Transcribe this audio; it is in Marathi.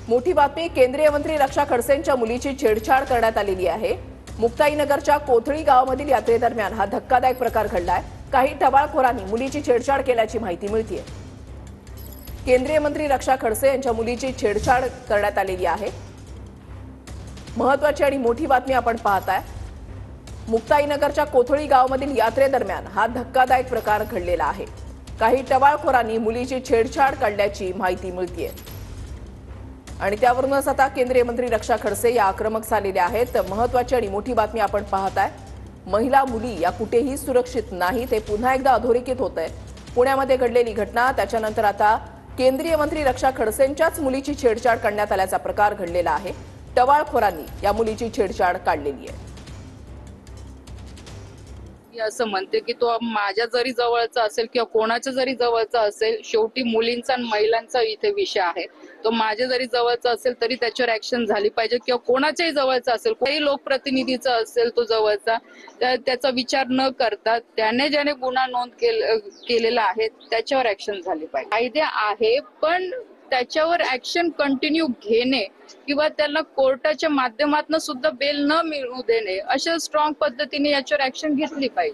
मोठी बातमी, केंद्रीय मंत्री रक्षा खडसेंच्या मुलीची छेडछाड करण्यात आलेली आहे। मुक्ताईनगरच्या कोथळी गावामधील यात्रेदरम्यान हा धक्कादायक प्रकार घडलाय। काही टवाळखोरांनी मुलीची छेडछाड केल्याची माहिती मिळतेय। केंद्रीय मंत्री रक्षा खडसे यांच्या मुलीची छेडछाड करण्यात आलेली आहे। महत्त्वाची आणि मोठी बातमी आपण पाहताय। मुक्ताईनगरच्या कोथळी गावामधील यात्रेदरम्यान हा धक्कादायक प्रकार घडलेला आहे। काही टवाळखोरांनी मुलीची छेडछाड करण्याची माहिती मिळतेय आणि त्यावरूनच आता केंद्रीय मंत्री रक्षा खडसे या आक्रमक झालेल्या आहेत। महत्त्वाची आणि मोठी बातमी आपण पाहताय। महिला मुली या कुठेही सुरक्षित नाही, ते पुन्हा एकदा अधोरेखित होतंय। पुण्यामध्ये घडलेली घटना, त्याच्यानंतर आता केंद्रीय मंत्री रक्षा खडसेंच्याच मुलीची छेडछाड करण्यात आल्याचा प्रकार घडलेला आहे। टवाळखोरांनी या मुलीची छेडछाड काढलेली आहे। असं म्हणते की तो माझ्या जरी जवळचा असेल किंवा कोणाच्या जरी जवळचा असेल, शेवटी मुलींचा आणि महिलांचा इथे विषय आहे। तो माझ्या जरी जवळचा असेल तरी त्याच्यावर ऍक्शन झाली पाहिजे, किंवा कोणाच्याही जवळचा असेल, कोणीही लोकप्रतिनिधीचा असेल तो जवळचा, त्याचा विचार न करता त्याने ज्याने गुन्हा नोंद केलेला आहे त्याच्यावर ऍक्शन झाली पाहिजे। कायदे आहे, पण त्याच्यावर ऍक्शन कंटिन्यू घेणे किंवा त्याला कोर्टाच्या माध्यमातून सुद्धा बेल न मिळू देणे, अशा स्ट्रॉंग पद्धतीने याच्यावर ऍक्शन घेतली पाहिजे।